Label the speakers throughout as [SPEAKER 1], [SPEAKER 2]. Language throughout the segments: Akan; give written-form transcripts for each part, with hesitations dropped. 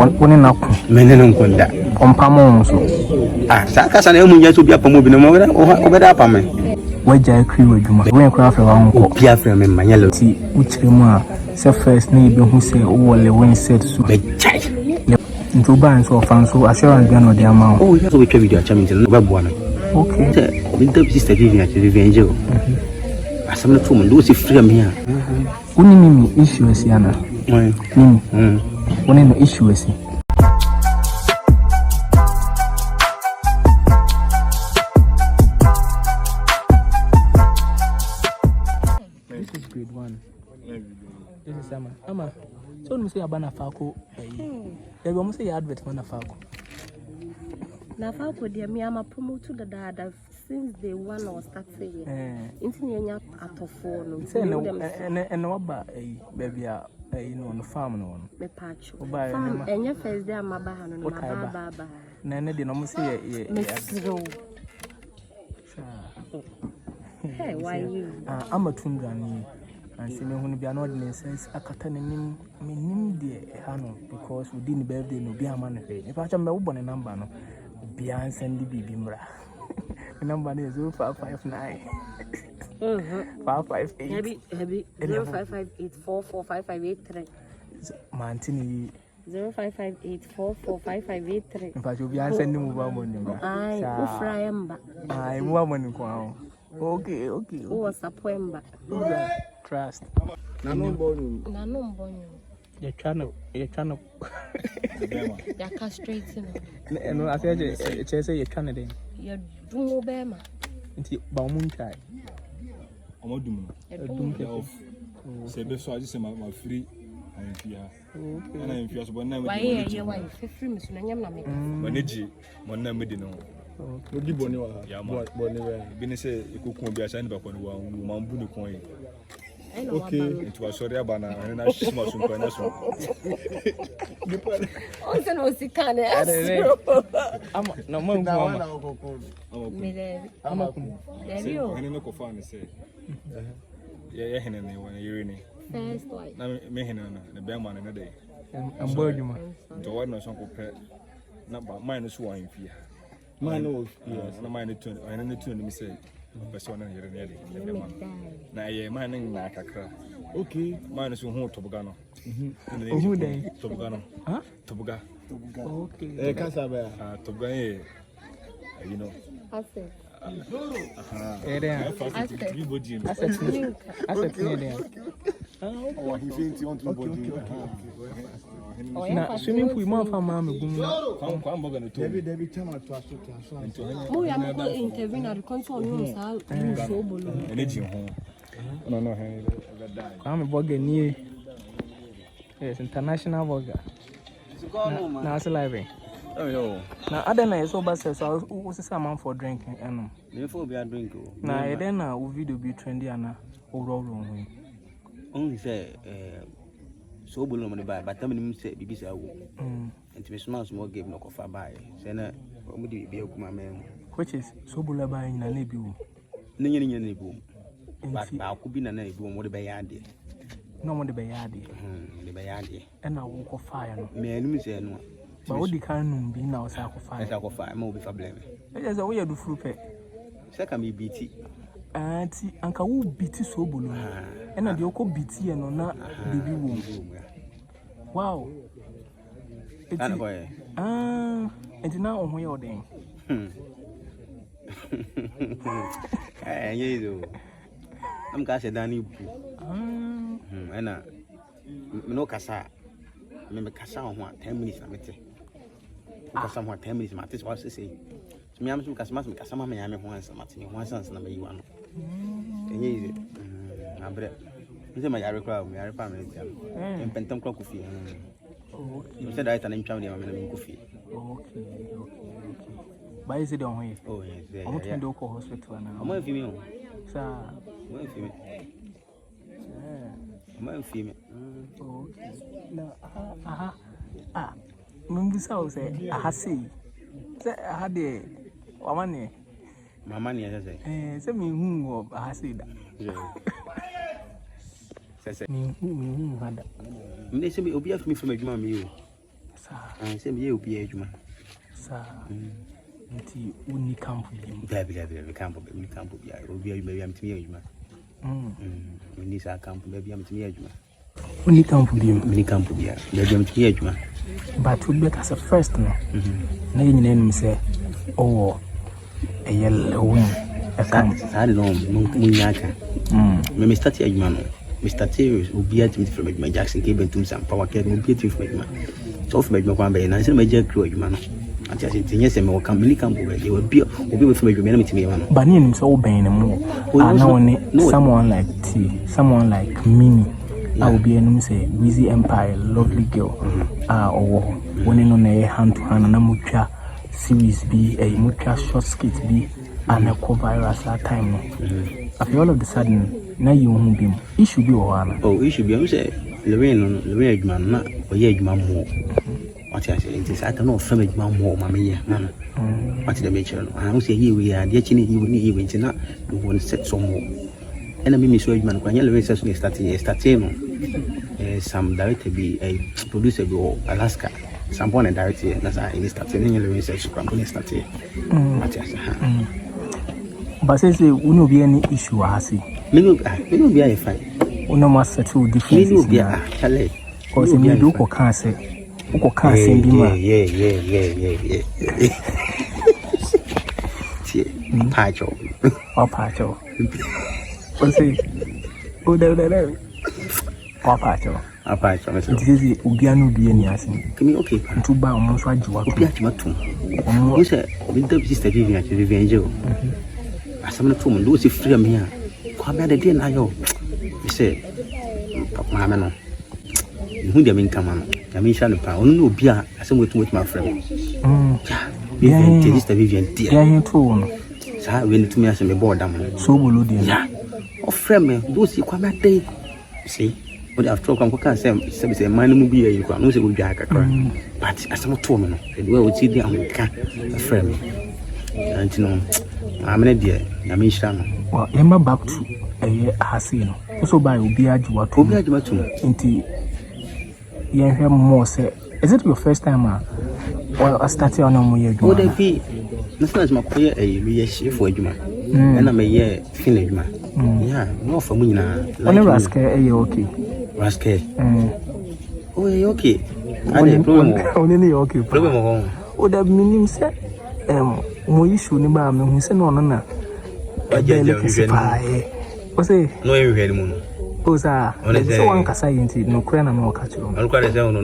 [SPEAKER 1] one in a
[SPEAKER 2] Menon Kunda.
[SPEAKER 1] Compamon.
[SPEAKER 2] Ah, Sakas and Elmo to be up a movie over that apartment.
[SPEAKER 1] Where Jay Cree with you, my craft around
[SPEAKER 2] Piafra and my yellow tea,
[SPEAKER 1] which Rima said first neighbor who said, oh, Lilwin said so. Into bands or fans who assurance beyond the amount.
[SPEAKER 2] Oh, yes, we can video champions and web one.
[SPEAKER 1] Okay,
[SPEAKER 2] Winter sister Vivian to the angel. As I'm not woman, Lucy Freedom here.
[SPEAKER 1] Unimi issue is Yana. One in the issue is this is grade 1. This is Sama. Ama, so you say Abana Falco. They will say advert man Falco.
[SPEAKER 3] Na Falco, dear me, I'm a promote to the dad since day one or start saying. Intinya at a phone.
[SPEAKER 1] Say no, and what about a baby, on the farm on
[SPEAKER 3] me patch. Farm, and your face there, my bahan and my baba.
[SPEAKER 1] Nana did not say
[SPEAKER 3] Hey, why you?
[SPEAKER 1] I'm a tundran. And see me when be an ordinance a catanim, meaning dear Hano, because we didn't birthday no be a man. If I am a number, no, beyond Sandy Bimra. The number is 0559 558
[SPEAKER 3] heavy 0558445583.
[SPEAKER 1] Mantini
[SPEAKER 3] 0558445583.
[SPEAKER 1] in fact, you'll be sending one.
[SPEAKER 3] I Ufraemba.
[SPEAKER 1] I'm woman. Okay.
[SPEAKER 3] Who was a poemba?
[SPEAKER 1] Trust.
[SPEAKER 3] Nanom bonyo.
[SPEAKER 1] You're trying to
[SPEAKER 3] you're castrating.
[SPEAKER 1] And I said, you're trying to
[SPEAKER 3] You're doing Obama.
[SPEAKER 1] into Baumun Chai.
[SPEAKER 4] I'm not doing it. Say, best so I just say my free. And I'm fierce, but now
[SPEAKER 3] why are you wife? Free Miss Nanyam.
[SPEAKER 4] Manage, one name medino. Would you bonny? Yeah, Benny say, you could be assigned back on one bunny coin. Okay, it was sorry about and I small soon.
[SPEAKER 3] Also, no, she can't.
[SPEAKER 1] I'm no more.
[SPEAKER 3] I'm
[SPEAKER 4] a fan. Say, yeah, Henry, when you're in it.
[SPEAKER 3] First, like,
[SPEAKER 4] the bearman in a day.
[SPEAKER 1] I'm bored, you
[SPEAKER 4] to what no song pet. Not by minus one fear. Mine, yes, no mind it to the tune, me say. Persona here in the now, yeah, mining like a crack. Okay, minus one Tobogano. Who they? Tobogano. Huh? Toboga. Okay. Casaba. Toboga, you know.
[SPEAKER 3] I said.
[SPEAKER 1] I said,
[SPEAKER 4] oh, he thinks you want to go
[SPEAKER 1] now, swimming pool, my family.
[SPEAKER 4] Every time I trust you.
[SPEAKER 3] Oh, I'm not intervening at the console rooms. I'll so below.
[SPEAKER 4] No,
[SPEAKER 1] Kwame Borga near. Yes, international burger. Now it's live.
[SPEAKER 2] Oh,
[SPEAKER 1] now other night so bad says I was some for drinking and
[SPEAKER 2] therefore be a drink.
[SPEAKER 1] now then video be trendy and overall
[SPEAKER 2] only say so below money by but time say BBC and to be small game no coffee by say na be a man
[SPEAKER 1] which is so below by in a nebu.
[SPEAKER 2] Nebu. But I could be in a nebu more by yard.
[SPEAKER 1] No more the bayadi.
[SPEAKER 2] The bayadi.
[SPEAKER 1] And I walk of fire.
[SPEAKER 2] Me say no.
[SPEAKER 1] But what the can be now sacrifice.
[SPEAKER 2] Sacrifice, more be for blame.
[SPEAKER 1] It is a way to fruit.
[SPEAKER 2] Second, me BT.
[SPEAKER 1] Auntie, Uncle will beat so below. And I do BT and not baby womb. Wow. And now on your day.
[SPEAKER 2] I'm Cassie Danny. And no Cassa. Remember Cassa on 10 minutes. I met someone 10 minutes. My this was to say. To me, I'm some Cassama, I am one son's number one. And easy. I bet. This is my Irish family. And Pentom Coffee. You said I had an family. I'm in coffee.
[SPEAKER 1] Okay. Why is it on way?
[SPEAKER 2] Oh, yes.
[SPEAKER 1] I'm going to go to hospital now.
[SPEAKER 2] I'm a female.
[SPEAKER 1] Sir,
[SPEAKER 2] I'm a female.
[SPEAKER 1] Okay. No, Mumbusa say, I see. I had the money.
[SPEAKER 2] My money, as I say.
[SPEAKER 1] Send me whom I see that. Me,
[SPEAKER 2] they say, me from a mammy.
[SPEAKER 1] Sir.
[SPEAKER 2] I say me be adwuma.
[SPEAKER 1] Sa. Nti uni camp bi.
[SPEAKER 2] Baby camp bi. Obi adwuma am timi adwuma. We need a camp baby am timi adwuma.
[SPEAKER 1] Uni camp bi.
[SPEAKER 2] Mini camp bi. Baby am timi adwuma.
[SPEAKER 1] But we better as a first no. Na yin name say oh a yellow win. A camp.
[SPEAKER 2] I don't know munyaka. Me start adwuma no. Mr. Terry will be at me from my Jackson cable to some power care will be from my so of my Kwame and I said my jack crew man. I just said yes and more come really come over. You will be with me to me one.
[SPEAKER 1] But in so bang more. I know someone like T, someone like Mimi. I will be a say Busy Empire, lovely girl. Or when on a hand to hand and a mucha series be a mucha short skit be and a co virus that time. After all of the sudden, now you won't be. It should be one.
[SPEAKER 2] Oh, it should be. I'm saying, Lilwin man, not or ye man more. What I say, it is I cannot film it man more, mamma. What's the nature? I don't say here we are, yet you need even not. You want to set some more. And I mean, Miss Wegman, when you're recently starting, some director be a producer go Alaska. Some point director, that's I in starting in the research company starting. What I say.
[SPEAKER 1] But says there will be any issue, I see.
[SPEAKER 2] Me no be a fine.
[SPEAKER 1] No must settle differences.
[SPEAKER 2] Me no be a chale.
[SPEAKER 1] Because me do ko can say. Ko can say bi ma.
[SPEAKER 2] Yeah. Pacho.
[SPEAKER 1] Oh pacho. O say. O there. Oh pacho.
[SPEAKER 2] Pacho.
[SPEAKER 1] This is ubia no bi ani asin.
[SPEAKER 2] Kimi okay.
[SPEAKER 1] Ntu ba omo so ajiwa to.
[SPEAKER 2] Ubia timatum. You say we don't sister Vivian Joe. Asam to mun do si free am here. Kwame the day na yo. Me say mama no. Hu dia me nkama no. Ya me sha no pa. Onu no obi a asem wetu my friend. Vivian sister Vivian dear.
[SPEAKER 1] Ya hin to no.
[SPEAKER 2] Sa we to me asem be board am.
[SPEAKER 1] So bolo dia.
[SPEAKER 2] Ya. O friend me do si Kwame dey. See. But after come can say man mu bi ayi kwa no say we dwa kakra. But asem to me no. The way we see dey am ka friend me. And you know I'm not there. I'm in Shana.
[SPEAKER 1] Well, Emma back to a Hasino. Also by Ubia Juatu. Into you hear more say, is it your first time? Or I started on a more.
[SPEAKER 2] Would it be? That's not my career. A chef for Juma. And I'm a year finished. Yeah, no for me now.
[SPEAKER 1] Only Rascal, okay.
[SPEAKER 2] Rascal. Oh, okay. I didn't problem.
[SPEAKER 1] Only okay.
[SPEAKER 2] Problem.
[SPEAKER 1] Oh, that meaning said. Mo issue ni ba me hu se no no na o say
[SPEAKER 2] no e hwere mu no
[SPEAKER 1] o sa so wan kasa yinti no kura na no ka chiro
[SPEAKER 2] no kura say no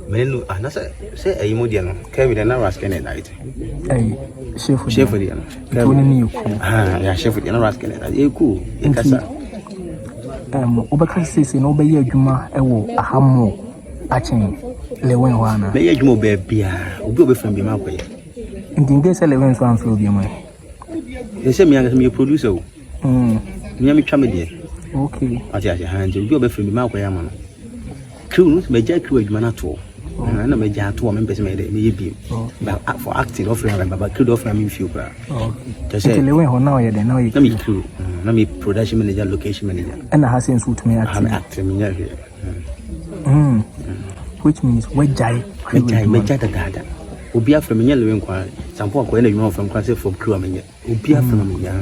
[SPEAKER 2] me no na say ayi mo dia no ka bi na rascal na night chef dia no
[SPEAKER 1] to ni ku
[SPEAKER 2] ya chef dia na rascal na e ku e kasa
[SPEAKER 1] o ba ka say no ba ye adwuma e wo ahamo achen lewen wana
[SPEAKER 2] me ye adwuma ba bia obi obefam bi ma koye
[SPEAKER 1] Ndinge sele when so am feel bi mo.
[SPEAKER 2] They say me a producer. Me am twa me de.
[SPEAKER 1] Okay.
[SPEAKER 2] Ati hand you obi free me ma kwa ya ma no. Crew no me ja crew adwuma na to. Na me ja to me pese me de me bi. But for acting offering baba crew offering me feel bra. Okay. Just say
[SPEAKER 1] le when ho na o ye de na o ye.
[SPEAKER 2] Na me crew. Na me production manager, location manager.
[SPEAKER 1] And I has suit me acting.
[SPEAKER 2] I'm acting me here.
[SPEAKER 1] Which means we jai.
[SPEAKER 2] Me jai da. Obi afra me Lilwin kwa sampo akwa na adwuma from class from crew amenye obi afra me ya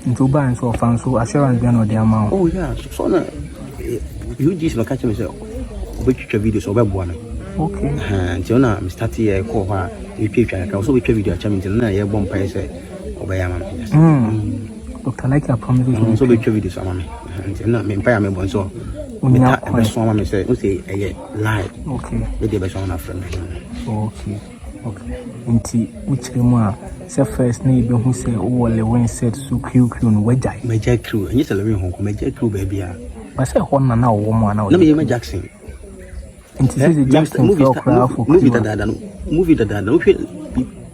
[SPEAKER 1] nto ban so fan so assurance be no dey amount.
[SPEAKER 2] Oh yeah, so na you just no catch me say obi twitwa video so obi boa me.
[SPEAKER 1] Okay.
[SPEAKER 2] Until now me start here call ha we twitwa ka so we twitwa video acha me until na ye bom pai say obi ya ma me.
[SPEAKER 1] Dr. Likee promise
[SPEAKER 2] so we twitwa video so ma me until na me pai am bon so me ta be so ma me say we say live.
[SPEAKER 1] Okay.
[SPEAKER 2] We dey be so na friend.
[SPEAKER 1] Okay. Inti uchirema se first na ibe hu se o Lilwin said so crew no wajai.
[SPEAKER 2] Major crew, and yes Lilwin hon ko major crew baby a.
[SPEAKER 1] Ba se ho na na wo mo na wo.
[SPEAKER 2] Na me Jackson.
[SPEAKER 1] Inti se Jackson movie
[SPEAKER 2] that no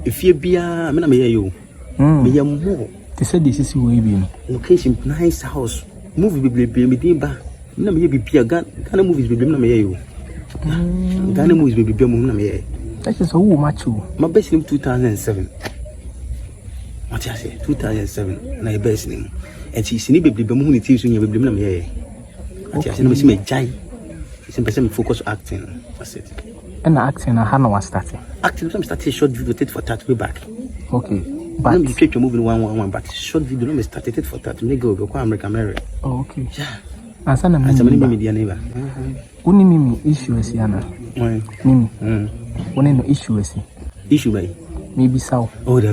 [SPEAKER 2] if you be a me na me you. Me am more.
[SPEAKER 1] They said this is we be no.
[SPEAKER 2] Location nice house. Movie be me din ba. Me na me be a Ghana movies be na me you. Ghana movies be mo na me.
[SPEAKER 1] That is who match you.
[SPEAKER 2] My best name 2007. What I say 2007 na best name. And she seen baby be mo ni TV so nya baby na me. What I say na me jai. Some person focus acting. That's it.
[SPEAKER 1] And acting, how no was starting?
[SPEAKER 2] Acting, some started short video, take for that, way back.
[SPEAKER 1] Okay.
[SPEAKER 2] But let me check your movie one, but short video, let me start it for that. Me go American Mary.
[SPEAKER 1] Oh, okay.
[SPEAKER 2] Yeah.
[SPEAKER 1] And some
[SPEAKER 2] media neighbor.
[SPEAKER 1] Only Mimi issue is Yana. Mimi. Only no issue is
[SPEAKER 2] issue by
[SPEAKER 1] maybe so.
[SPEAKER 2] Oh, there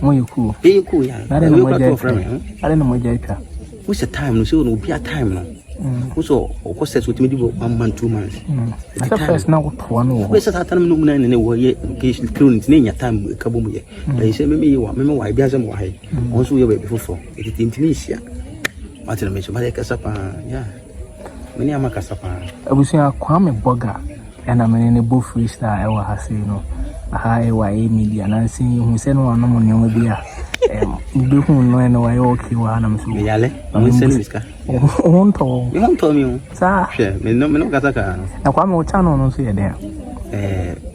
[SPEAKER 1] More you cool.
[SPEAKER 2] Be cool, yeah.
[SPEAKER 1] I don't know what you're
[SPEAKER 2] what's the time? No, so no be a time now. Also, of course, that's what me do 1 month, 2 months.
[SPEAKER 1] That's the first now one.
[SPEAKER 2] Where's that time? No, no, no, way. Occasion cleaning, name time, Kabumu. They say, maybe why be as I'm why. Also, you were before. It is in Tunisia. What did I mention? But I Casapa, yeah. Many am a Casapa. I was saying Kwame Borga, and I'm in a bull freestyle. I was saying, no, Eei I media, and I see who said no one on beer. You don't know I okay, one I'm so yale. I'm saying this guy. You don't tell me, sir. No, Gazaka. Now, Kwame channel, no, see there.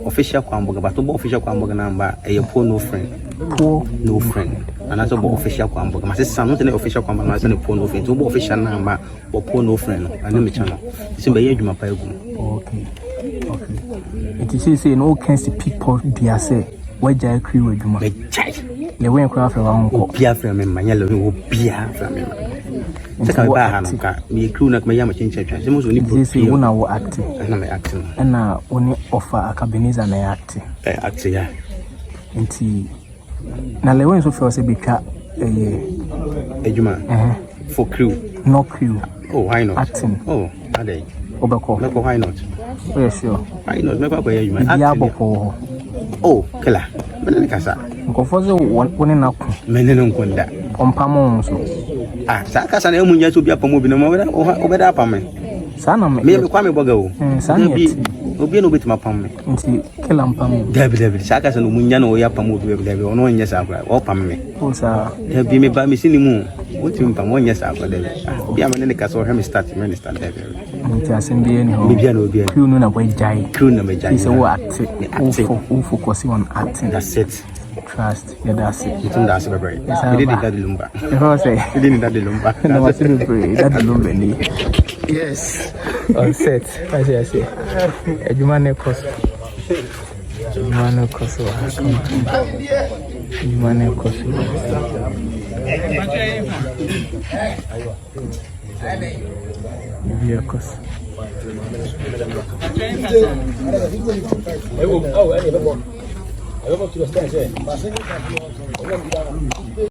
[SPEAKER 2] Official Kwamboga, but official Kwamboga number, a poor no friend. Poor no friend. And that's about official Kwamboga. My sister, not an official Kwamboga, I said a poor no friend. Two official number or poor no friend. I know me channel. It's in the age of my payroll. Okay. It is saying all kinds of people, dear say, why I crew with you? You went craft around Pia from him, my yellow Pia from him. Me crew not my yama change. The most only one hour acting. And I'm acting. And now only offer a cabinet and I acting. Acting, yeah. And see. Now, the ones who first be cut a Juma for crew. No crew. Oh, why not? Acting. Oh, are they? Obako. Why not? Oh, sure. Why not? Never by you, my oh, Killer. Go for the one in up. Men don't go that. On Pamons. Ah, Sakas and Elmunia to be up a moving over that apartment. Sana, maybe Kwame Borga. Sana will be no bit my pump. Kill and pump. David, Sakas and Muniano, Yapamu, or no, yes, or pump. Oh, sir, there be me by me seeing moon. What you pump 1 year after that? Be a man in the castle, him start minister. Just in the end, maybe I will be a crew no way jai. Crew no way jai. It's a what? Who focus on acting. That's it. Trust, yeah, that's it. You think that's a very. You didn't that lumber. You didn't that lumber. No, I didn't pray. That lumber. Yes. On set. As I say. A human cost. Human cost. Human cost. Maybe a cost. I will to the